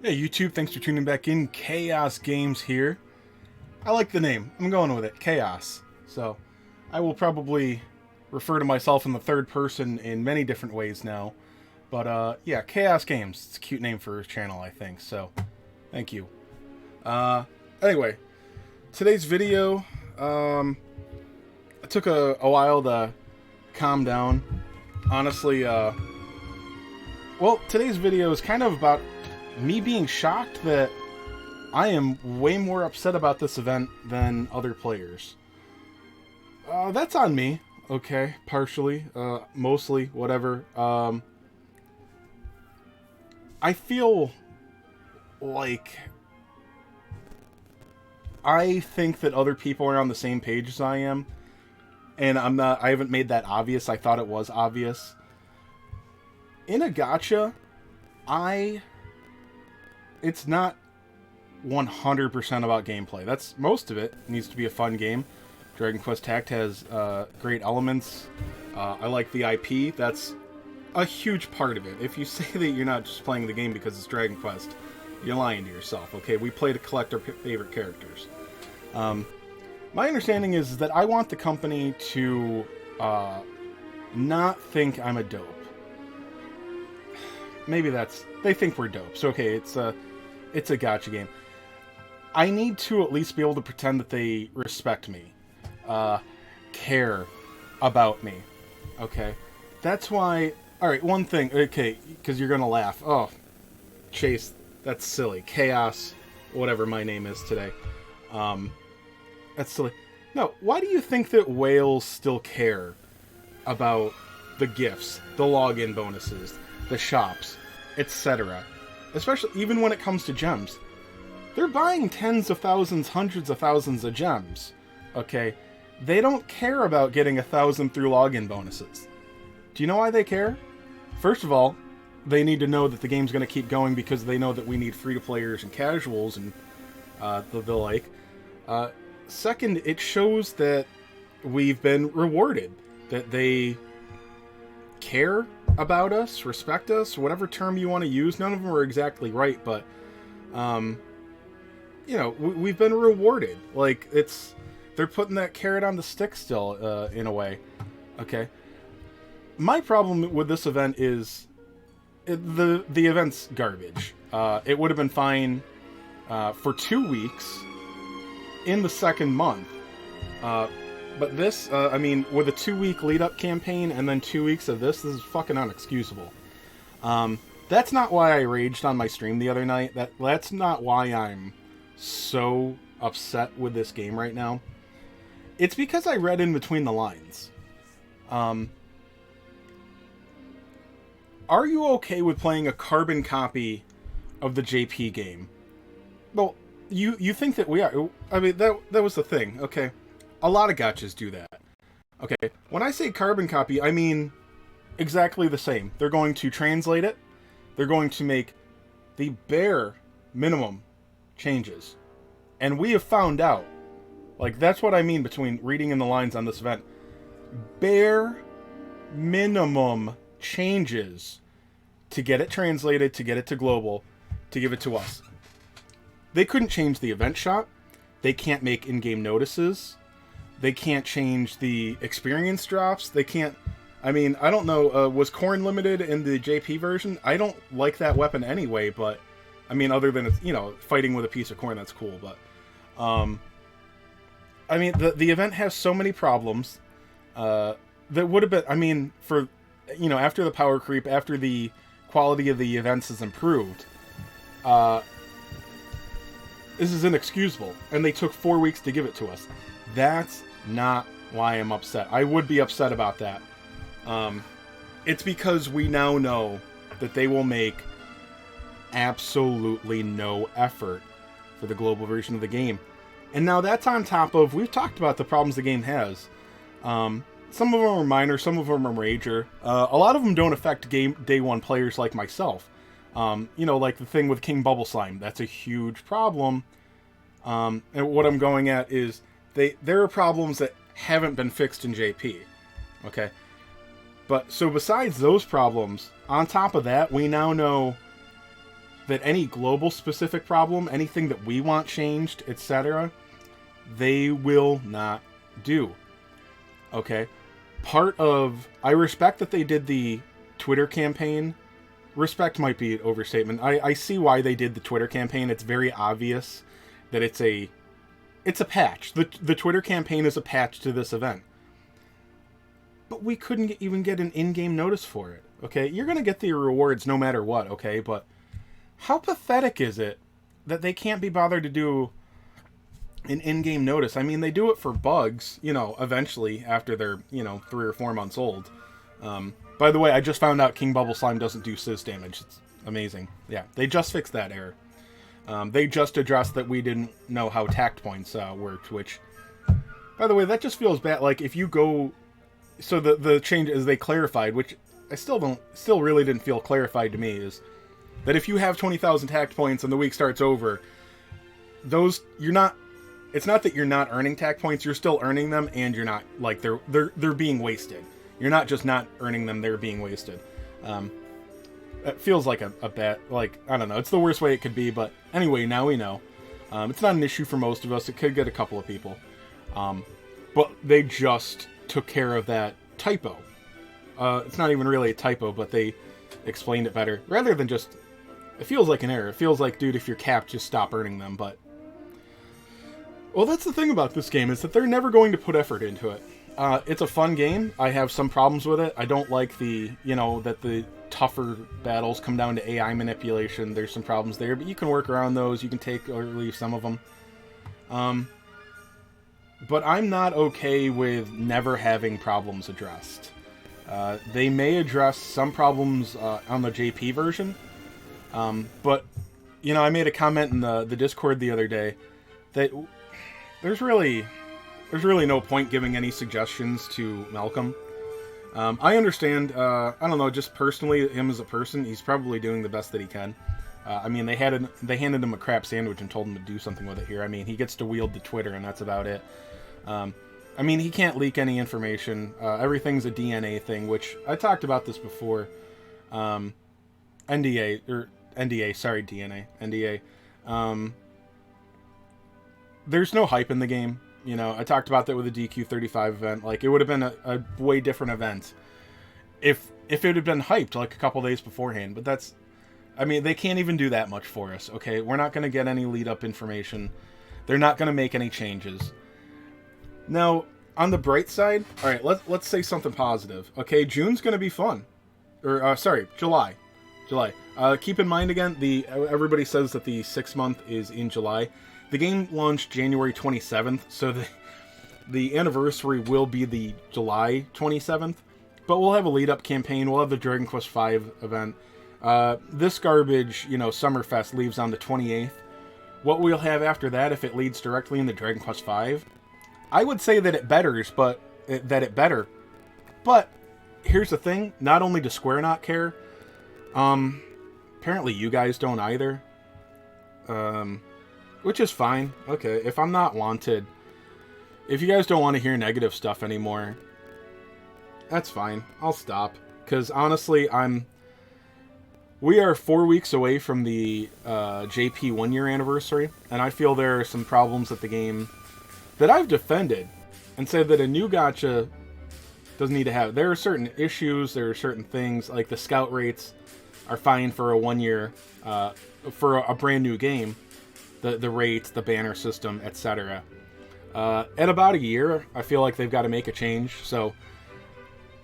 Hey YouTube, thanks for tuning back in. Chaos Games here. I like the name. I'm going with it. Chaos. So, I will probably refer to myself in the third person in many different ways now. But, yeah, Chaos Games. It's a cute name for a channel, I think. So, thank you. Anyway, today's video, it took a while to calm down. Honestly, well, today's video is kind of about me being shocked that I am way more upset about this event than other players. That's on me. Okay, partially, mostly, whatever. I feel like I think that other people are on the same page as I am, and I haven't made that obvious. I thought it was obvious. In a gacha, it's not 100% about gameplay. That's most of it. It needs to be a fun game. Dragon Quest Tact has great elements. I like the IP. That's a huge part of it. If you say that you're not just playing the game because it's Dragon Quest, you're lying to yourself. Okay, we play to collect our favorite characters. My understanding is that I want the company to not think I'm a dope. Maybe they think we're dope. So okay, it's a gacha game. I need to at least be able to pretend that they respect me, care about me. Okay, that's why. All right, one thing. Okay, because you're gonna laugh. Oh, Chase, that's silly. Chaos, whatever my name is today. That's silly. No, why do you think that whales still care about the gifts, the login bonuses, the shops, etc.? Especially even when it comes to gems. They're buying tens of thousands, hundreds of thousands of gems. Okay? They don't care about getting 1,000 through login bonuses. Do you know why they care? First of all, they need to know that the game's going to keep going because they know that we need free-to-players and casuals and the like. Second, it shows that we've been rewarded. That they care about us, respect us, whatever term you want to use. None of them are exactly right, but you know, we've been rewarded. Like, they're putting that carrot on the stick still, in a way. Okay, my problem with this event is the event's garbage. It would have been fine for 2 weeks in the second month, but this, I mean, with a 2-week lead-up campaign and then 2 weeks of this is fucking unexcusable. That's not why I raged on my stream the other night. That's not why I'm so upset with this game right now. It's because I read in between the lines. Are you okay with playing a carbon copy of the JP game? Well, you think that we are. I mean, that was the thing, okay? A lot of gachas do that. Okay, when I say carbon copy, I mean exactly the same. They're going to translate it. They're going to make the bare minimum changes. And we have found out, like, that's what I mean between reading in the lines on this event. Bare minimum changes to get it translated, to get it to global, to give it to us. They couldn't change the event shop. They can't make in-game notices. They can't change the experience drops. They can't... I mean, I don't know, was Corn limited in the JP version? I don't like that weapon anyway, but... I mean, other than, you know, fighting with a piece of corn, that's cool, but... I mean, the event has so many problems, that would have been... I mean, for... You know, after the power creep, after the quality of the events is improved, this is inexcusable. And they took 4 weeks to give it to us. That's not why I'm upset. I would be upset about that. It's because we now know that they will make absolutely no effort for the global version of the game. And now that's on top of, we've talked about the problems the game has. Some of them are minor, some of them are major. A lot of them don't affect day one players like myself. You know, like the thing with King Bubble Slime. That's a huge problem. And what I'm going at is, there are problems that haven't been fixed in JP. Okay? But, so besides those problems, on top of that, we now know that any global specific problem, anything that we want changed, etc., they will not do. Okay? I respect that they did the Twitter campaign. Respect might be an overstatement. I see why they did the Twitter campaign. It's very obvious that it's a patch. The Twitter campaign is a patch to this event. But we couldn't even get an in-game notice for it. Okay? You're going to get the rewards no matter what, okay? But how pathetic is it that they can't be bothered to do an in-game notice? I mean, they do it for bugs, eventually after they're, 3 or 4 months old. By the way, I just found out King Bubble Slime doesn't do Sizz damage. It's amazing. Yeah, they just fixed that error. They just addressed that we didn't know how tact points worked, which, by the way, that just feels bad. Like, if you go... So the change is they clarified, which I still really didn't feel clarified to me, is that if you have 20,000 tact points and the week starts over, it's not that you're not earning tact points, you're still earning them, and you're not, like, they're being wasted. You're not just not earning them, they're being wasted. It feels like a bad, like, I don't know, it's the worst way it could be, but anyway, now we know. It's not an issue for most of us, it could get a couple of people. But they just took care of that typo. It's not even really a typo, but they explained it better. Rather than just, it feels like an error. It feels like, dude, if you're capped, just stop earning them, but... Well, that's the thing about this game, is that they're never going to put effort into it. It's a fun game. I have some problems with it. I don't like that the tougher battles come down to AI manipulation. There's some problems there, but you can work around those. You can take or leave some of them. But I'm not okay with never having problems addressed. They may address some problems on the JP version, but, I made a comment in the Discord the other day that there's really no point giving any suggestions to Malcolm. I understand, I don't know, just personally, him as a person, he's probably doing the best that he can. I mean, they handed him a crap sandwich and told him to do something with it here. I mean, he gets to wield the Twitter, and that's about it. I mean, he can't leak any information. Everything's a DNA thing, which I talked about this before. NDA. There's no hype in the game. I talked about that with the DQ35 event. Like, it would have been a way different event if it had been hyped like a couple days beforehand. But that's, I mean, they can't even do that much for us. Okay, we're not going to get any lead up information. They're not going to make any changes. Now, on the bright side, all right, let's say something positive. Okay, June's going to be fun, or July. Keep in mind again, everybody says that the 6 month is in July. The game launched January 27th, so the anniversary will be the July 27th. But we'll have a lead-up campaign. We'll have the Dragon Quest V event. This garbage, Summerfest leaves on the 28th. What we'll have after that, if it leads directly into Dragon Quest V, I would say that it better. But here's the thing: not only does Square not care, apparently you guys don't either. Which is fine. Okay, if I'm not wanted, if you guys don't want to hear negative stuff anymore, that's fine. I'll stop. Because honestly, we are 4 weeks away from the JP 1 year anniversary, and I feel there are some problems at the game that I've defended and said that a new gacha doesn't need to have. There are certain issues, there are certain things, like the scout rates are fine for a 1 year, for a brand new game. The rates, the banner system, etc. At about a year, I feel like they've got to make a change. So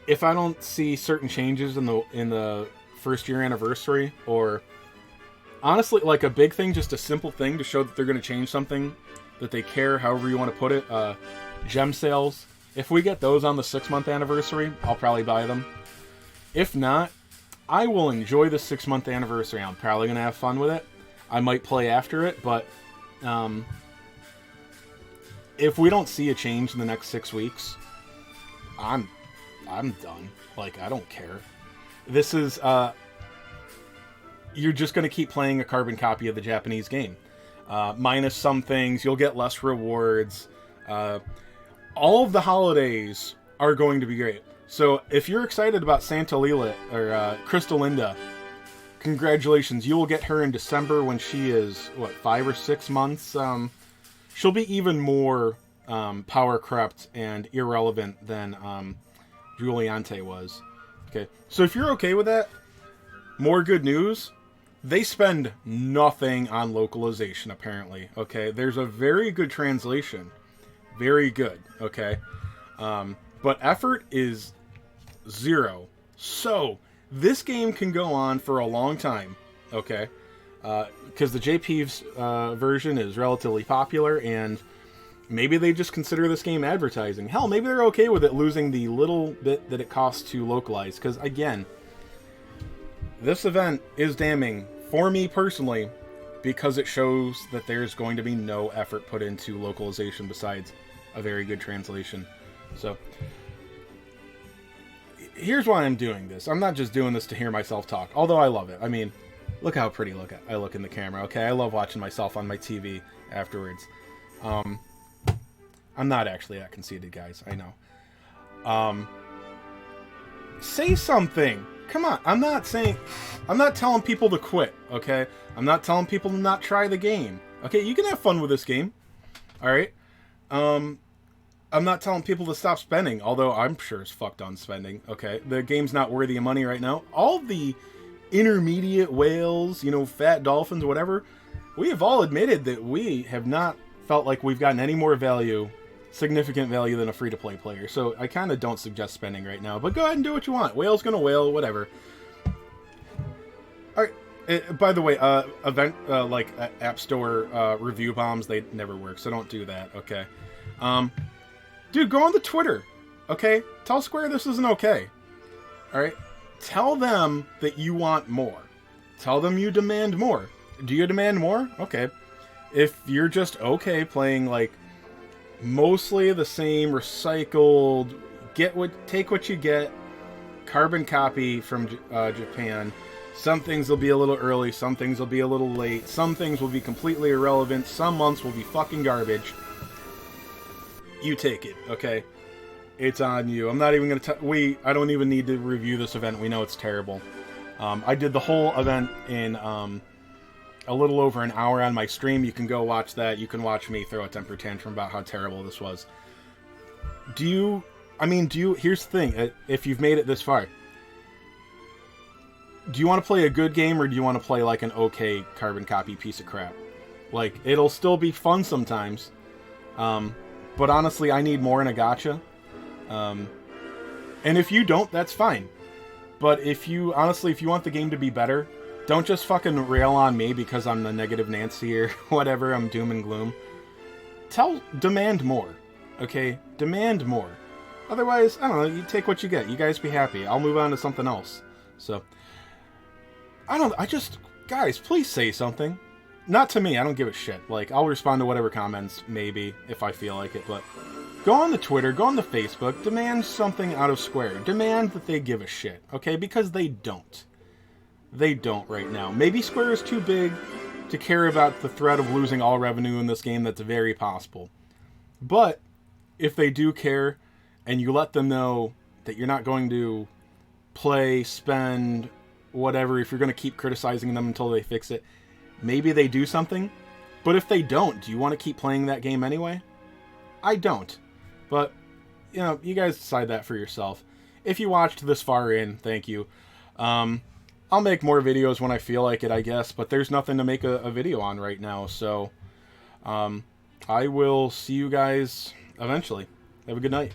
if I don't see certain changes in the first year anniversary, or honestly, like a big thing, just a simple thing to show that they're going to change something, that they care, however you want to put it, gem sales. If we get those on the 6 month anniversary, I'll probably buy them. If not, I will enjoy the 6 month anniversary. I'm probably going to have fun with it. I might play after it, but if we don't see a change in the next 6 weeks, I'm done. Like, I don't care. This is you're just going to keep playing a carbon copy of the Japanese game, minus some things. You'll get less rewards. All of the holidays are going to be great. So if you're excited about Santa Lila or Crystal Linda, congratulations. You will get her in December when she is, what, 5 or 6 months? She'll be even more power crept and irrelevant than Juliante was. Okay, so if you're okay with that, more good news. They spend nothing on localization, apparently. Okay, there's a very good translation. Very good, okay? But effort is 0. So, this game can go on for a long time, okay? Because the JP's version is relatively popular, and maybe they just consider this game advertising. Hell, maybe they're okay with it losing the little bit that it costs to localize. Because, again, this event is damning, for me personally, because it shows that there's going to be no effort put into localization besides a very good translation. So, here's why I'm doing this. I'm not just doing this to hear myself talk, although I love it. I mean, look how pretty I look in the camera, okay? I love watching myself on my TV afterwards. I'm not actually that conceited, guys. I know. Say something. Come on. I'm not telling people to quit, okay? I'm not telling people to not try the game. Okay, you can have fun with this game. Alright? I'm not telling people to stop spending, although I'm sure as fuck done spending, okay? The game's not worthy of money right now. All the intermediate whales, you know, fat dolphins, whatever, we have all admitted that we have not felt like we've gotten any more value, significant value, than a free-to-play player. So I kind of don't suggest spending right now, but go ahead and do what you want. Whale's gonna whale, whatever. Alright, by the way, App Store review bombs, they never work, so don't do that, okay? Dude, go on the Twitter, okay? Tell Square this isn't okay, alright? Tell them that you want more. Tell them you demand more. Do you demand more? Okay. If you're just okay playing, like, mostly the same recycled, take what you get, carbon copy from Japan, some things will be a little early, some things will be a little late, some things will be completely irrelevant, some months will be fucking garbage. You take it, okay? It's on you. I'm not even going to... I don't even need to review this event. We know it's terrible. I did the whole event in a little over an hour on my stream. You can go watch that. You can watch me throw a temper tantrum about how terrible this was. Here's the thing. If you've made it this far, do you want to play a good game, or do you want to play like an okay carbon copy piece of crap? Like, it'll still be fun sometimes. But honestly, I need more in a gacha. And if you don't, that's fine. But if you want the game to be better, don't just fucking rail on me because I'm the negative Nancy or whatever, I'm doom and gloom. Demand more, okay? Demand more. Otherwise, I don't know, you take what you get. You guys be happy. I'll move on to something else. So, guys, please say something. Not to me, I don't give a shit. Like, I'll respond to whatever comments, maybe, if I feel like it, but... Go on the Twitter, go on the Facebook, demand something out of Square. Demand that they give a shit, okay? Because they don't. They don't right now. Maybe Square is too big to care about the threat of losing all revenue in this game. That's very possible. But, if they do care, and you let them know that you're not going to play, spend, whatever, if you're going to keep criticizing them until they fix it, maybe they do something. But if they don't, do you want to keep playing that game anyway? I don't. But, you know, you guys decide that for yourself. If you watched this far in, thank you. I'll make more videos when I feel like it, I guess, but there's nothing to make a video on right now, so I will see you guys eventually. Have a good night.